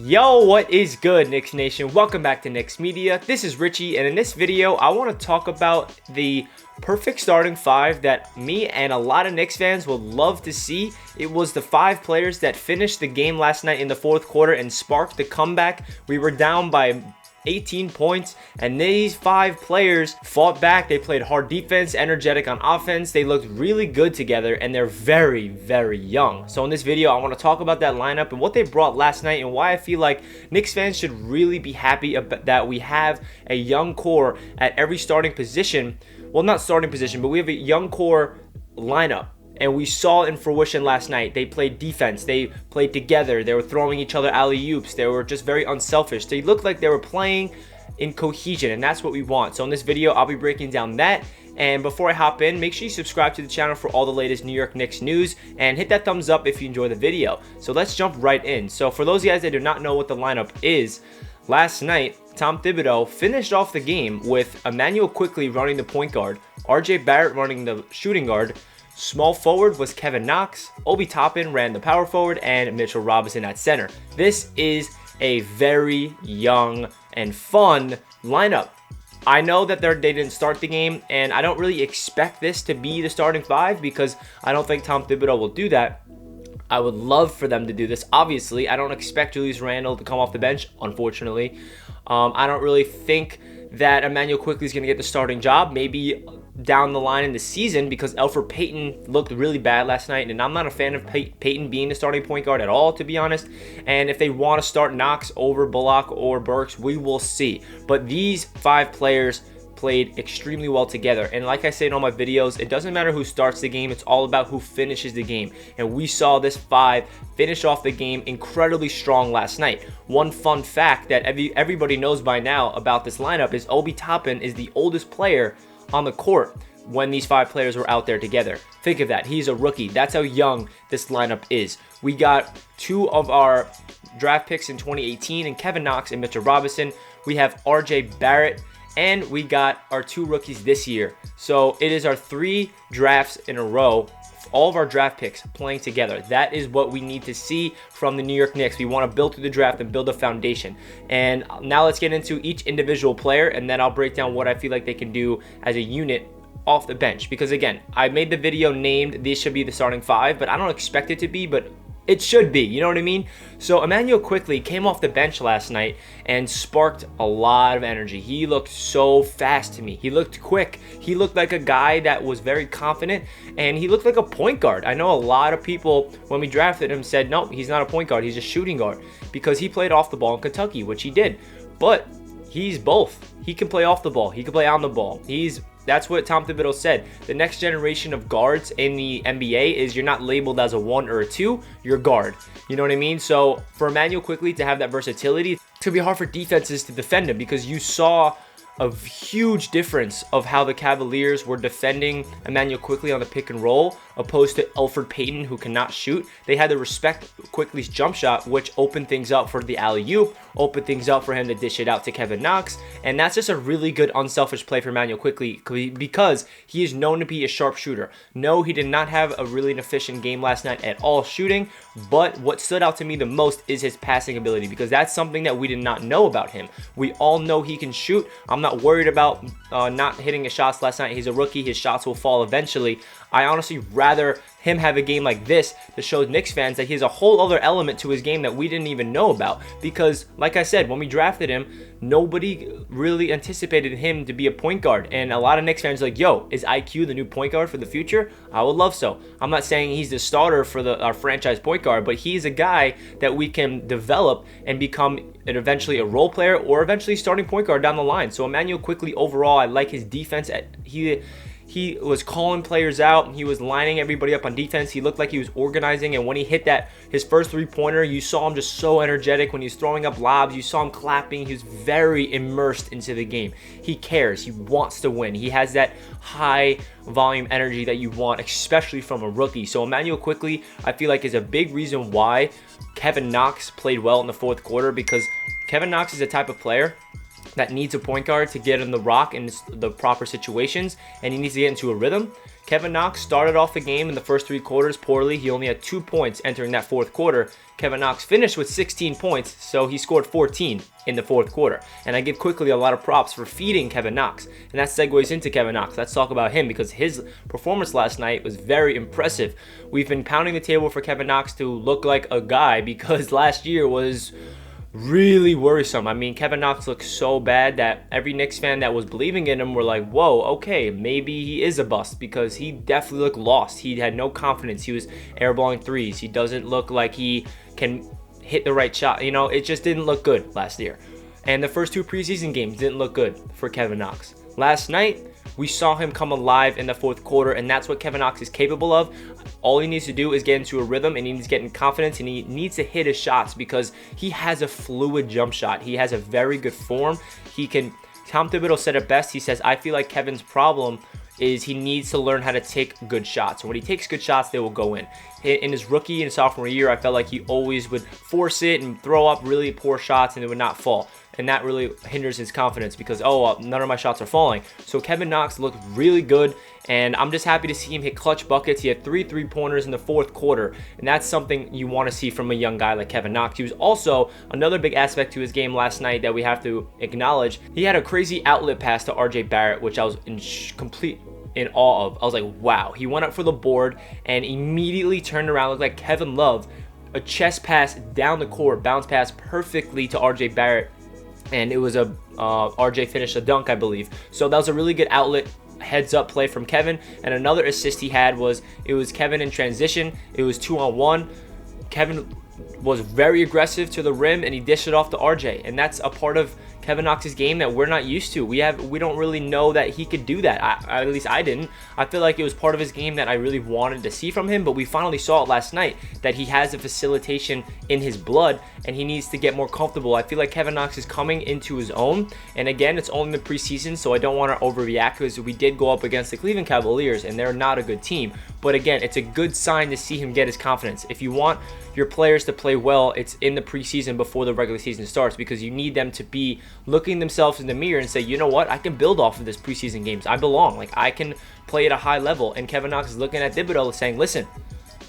Yo, what is good, Knicks Nation? Welcome back to Knicks Media. This is Richie, and in this video, I want to talk about the perfect starting five that me and a lot of Knicks fans would love to see. It was the five players that finished the game last night in the fourth quarter and sparked the comeback. We were down by 18 points, and these five players fought back. They played hard defense, energetic on offense. They looked really good together, and they're very, very young. So in this video, I want to talk about that lineup and what they brought last night and why I feel like Knicks fans should really be happy about that we have a young core at every starting position. Well, not starting position, but we have a young core lineup. And we saw in fruition last night. They played defense. They played together. They were throwing each other alley-oops. They were just very unselfish. They looked like they were playing in cohesion, and that's what we want. So in this video, I'll be breaking down that. And before I hop in, make sure you subscribe to the channel for all the latest New York Knicks news, and hit that thumbs up if you enjoy the video. So let's jump right in. So for those of you guys that do not know what the lineup is, last night, Tom Thibodeau finished off the game with Immanuel Quickly running the point guard, Barrett running the shooting guard. Small forward was Kevin Knox, Obi Toppin ran the power forward, and Mitchell Robinson at center. This is a very young and fun lineup. I know that they didn't start the game, and I don't really expect this to be the starting five because I don't think Tom Thibodeau will do that. I would love for them to do this. Obviously, I don't expect Julius Randle to come off the bench, unfortunately. I don't really think that Immanuel Quickley is going to get the starting job. Maybe down the line in the season, because Elfrid Payton looked really bad last night, and I'm not a fan of Payton being the starting point guard at all, to be honest. And if they want to start Knox over Bullock or Burks, we will see. But these five players played extremely well together, and like I say in all my videos, it doesn't matter who starts the game, it's all about who finishes the game. And we saw this five finish off the game incredibly strong last night. One fun fact that everybody knows by now about this lineup is Obi Toppin is the oldest player on the court when these five players were out there together. Think of that. He's a rookie. That's how young this lineup is. We got two of our draft picks in 2018 and Kevin Knox and Mitchell Robinson. We have Barrett, and we got our two rookies this year. So it is our three drafts in a row, all of our draft picks playing together. That is what we need to see from the New York Knicks. We want to build through the draft and build a foundation. And now let's get into each individual player, and then I'll break down what I feel like they can do as a unit off the bench. Because again, I made the video named this should be the starting five, but I don't expect it to be, but it should be, you know what I mean? So Immanuel Quickly came off the bench last night and sparked a lot of energy. He looked so fast to me. He looked quick. He looked like a guy that was very confident, and he looked like a point guard. I know a lot of people, when we drafted him, said, no, he's not a point guard. He's a shooting guard, because he played off the ball in Kentucky, which he did. But he's both. He can play off the ball. He can play on the ball. That's what Tom Thibodeau said. The next generation of guards in the NBA is you're not labeled as a 1 or a 2, you're guard. You know what I mean? So for Immanuel Quickley to have that versatility, it's going to be hard for defenses to defend him, because you saw a huge difference of how the Cavaliers were defending Immanuel Quickley on the pick and roll opposed to Elfrid Payton, who cannot shoot. They had to respect Quickley's jump shot, which opened things up for the alley-oop, opened things up for him to dish it out to Kevin Knox. And that's just a really good unselfish play for Immanuel Quickley, because he is known to be a sharp shooter. No, he did not have a really efficient game last night at all shooting, but what stood out to me the most is his passing ability, because that's something that we did not know about him. We all know he can shoot. I'm not worried about not hitting his shots last night. He's a rookie. His shots will fall eventually. I honestly rather him have a game like this to show Knicks fans that he has a whole other element to his game that we didn't even know about. Because, like I said, when we drafted him, nobody really anticipated him to be a point guard. And a lot of Knicks fans are like, yo, is IQ the new point guard for the future? I would love so. I'm not saying he's the starter for our franchise point guard, but he's a guy that we can develop and become eventually a role player or eventually starting point guard down the line. So Immanuel Quickley, overall, I like his defense. He was calling players out. He was lining everybody up on defense. He looked like he was organizing. And when he hit his first three-pointer, you saw him just so energetic. When he was throwing up lobs, you saw him clapping. He was very immersed into the game. He cares. He wants to win. He has that high volume energy that you want, especially from a rookie. So Immanuel Quickley, I feel like, is a big reason why Kevin Knox played well in the fourth quarter, because Kevin Knox is the type of player that needs a point guard to get in the rock in the proper situations, and he needs to get into a rhythm. Kevin Knox started off the game in the first 3 quarters poorly. He only had 2 points entering that 4th quarter. Kevin Knox finished with 16 points, so he scored 14 in the 4th quarter. And I give Quickly a lot of props for feeding Kevin Knox. And that segues into Kevin Knox. Let's talk about him because his performance last night was very impressive. We've been pounding the table for Kevin Knox to look like a guy because last year was really worrisome. I mean, Kevin Knox looked so bad that every Knicks fan that was believing in him were like, whoa, okay, maybe he is a bust, because he definitely looked lost. He had no confidence. He was airballing threes. He doesn't look like he can hit the right shot. You know, it just didn't look good last year. And the first 2 preseason games didn't look good for Kevin Knox. Last night, we saw him come alive in the 4th quarter, and that's what Kevin Knox is capable of. All he needs to do is get into a rhythm, and he needs to get in confidence, and he needs to hit his shots because he has a fluid jump shot. He has a very good form. Tom Thibodeau said it best. He says, I feel like Kevin's problem is he needs to learn how to take good shots. And when he takes good shots, they will go in. In his rookie and sophomore year, I felt like he always would force it and throw up really poor shots, and it would not fall. And that really hinders his confidence because, none of my shots are falling. So Kevin Knox looked really good, and I'm just happy to see him hit clutch buckets. He had 3 3-pointers in the 4th quarter, and that's something you want to see from a young guy like Kevin Knox. He was also another big aspect to his game last night that we have to acknowledge. He had a crazy outlet pass to RJ Barrett, which I was in awe of. I was like, wow. He went up for the board and immediately turned around, looked like Kevin Love. A chest pass down the court, bounce pass perfectly to RJ Barrett. And it was a RJ finished a dunk, I believe. So that was a really good outlet heads up play from Kevin. And another assist he had was Kevin in transition. It was 2-on-1. Kevin was very aggressive to the rim, and he dished it off to RJ. And that's a part of Kevin Knox's game that we're not used to. We don't really know that he could do that. At least I didn't. I feel like it was part of his game that I really wanted to see from him, but we finally saw it last night that he has a facilitation in his blood, and he needs to get more comfortable. I feel like Kevin Knox is coming into his own, and again, it's only the preseason, so I don't want to overreact because we did go up against the Cleveland Cavaliers, and they're not a good team. But again, it's a good sign to see him get his confidence. If you want your players to play well, it's in the preseason before the regular season starts, because you need them to be looking themselves in the mirror and say, you know what, I can build off of this preseason games. I belong. Like, I can play at a high level. And Kevin Knox is looking at Thibodeau saying, listen,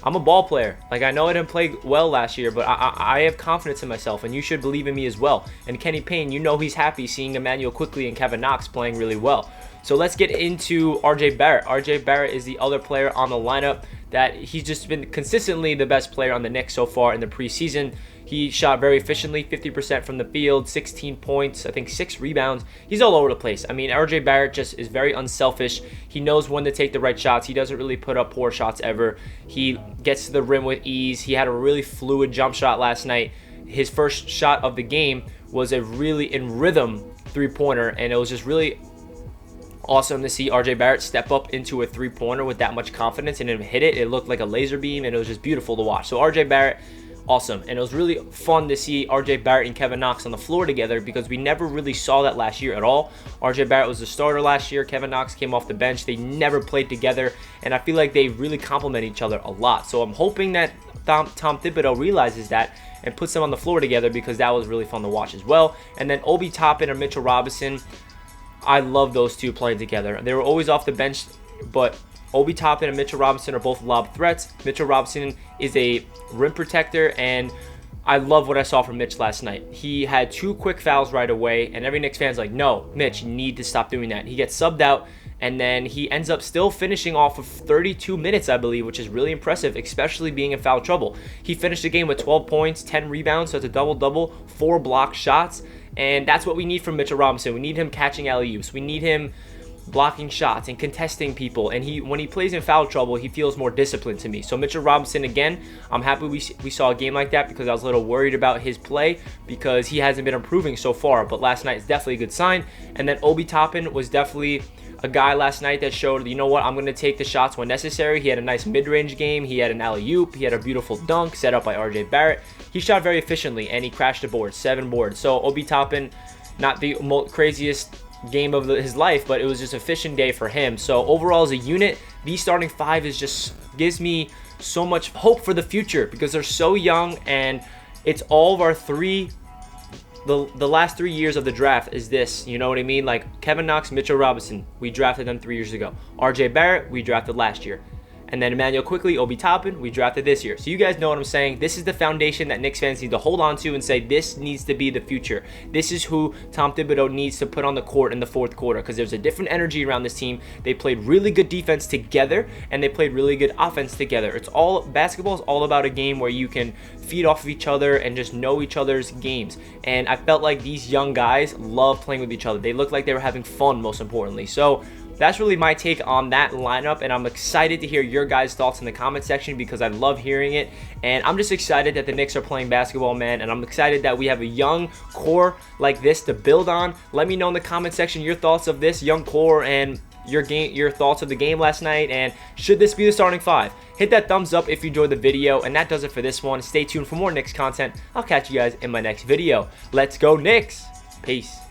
I'm a ball player. Like, I know I didn't play well last year, but I have confidence in myself, and you should believe in me as well. And Kenny Payne, you know he's happy seeing Immanuel Quickly and Kevin Knox playing really well. So let's get into RJ Barrett. RJ Barrett is the other player on the lineup that he's just been consistently the best player on the Knicks so far in the preseason. He shot very efficiently, 50% from the field, 16 points, I think 6 rebounds. He's all over the place. I mean, RJ Barrett just is very unselfish. He knows when to take the right shots. He doesn't really put up poor shots ever. He gets to the rim with ease. He had a really fluid jump shot last night. His first shot of the game was a really in rhythm 3-pointer, and it was just really awesome to see RJ Barrett step up into a 3-pointer with that much confidence and him hit it. It looked like a laser beam, and it was just beautiful to watch. So RJ Barrett, awesome. And it was really fun to see RJ Barrett and Kevin Knox on the floor together because we never really saw that last year at all. RJ Barrett was the starter last year. Kevin Knox came off the bench. They never played together, and I feel like they really complement each other a lot. So I'm hoping that Tom Thibodeau realizes that and puts them on the floor together, because that was really fun to watch as well. And then Obi Toppin and Mitchell Robinson, I love those two playing together. They were always off the bench, but Obi Toppin and Mitchell Robinson are both lob threats. Mitchell Robinson is a rim protector, and I love what I saw from Mitch last night. He had 2 quick fouls right away, and every Knicks fan's like, no, Mitch, you need to stop doing that. He gets subbed out, and then he ends up still finishing off of 32 minutes, I believe, which is really impressive, especially being in foul trouble. He finished the game with 12 points, 10 rebounds, so it's a double-double, 4 blocked shots, and that's what we need from Mitchell Robinson. We need him catching alley-oops. We need him blocking shots and contesting people, and when he plays in foul trouble, he feels more disciplined to me. So Mitchell Robinson, again, I'm happy we saw a game like that, because I was a little worried about his play because he hasn't been improving so far, but last night is definitely a good sign. And then Obi Toppin was definitely a guy last night that showed, you know what, I'm going to take the shots when necessary. He had a nice mid-range game. He had an alley-oop. He had a beautiful dunk set up by RJ Barrett. He shot very efficiently, and he crashed the board, 7 boards. So Obi Toppin, not the craziest game of his life, but it was just an efficient day for him. So overall, as a unit, the starting 5 is just gives me so much hope for the future, because they're so young, and it's all of our 3 the last 3 years of the draft is this. You know what I mean? Like Kevin Knox, Mitchell Robinson, we drafted them 3 years ago. RJ Barrett, we drafted last year. And then Immanuel Quickly, Obi Toppin, we drafted this year. So you guys know what I'm saying. This is the foundation that Knicks fans need to hold on to and say this needs to be the future. This is who Tom Thibodeau needs to put on the court in the fourth quarter, because there's a different energy around this team. They played really good defense together, and they played really good offense together. Basketball is all about a game where you can feed off of each other and just know each other's games. And I felt like these young guys love playing with each other. They looked like they were having fun, most importantly. So that's really my take on that lineup, and I'm excited to hear your guys' thoughts in the comment section because I love hearing it. And I'm just excited that the Knicks are playing basketball, man, and I'm excited that we have a young core like this to build on. Let me know in the comment section your thoughts of this young core and your thoughts of the game last night, and should this be the starting five? Hit that thumbs up if you enjoyed the video, and that does it for this one. Stay tuned for more Knicks content. I'll catch you guys in my next video. Let's go Knicks! Peace.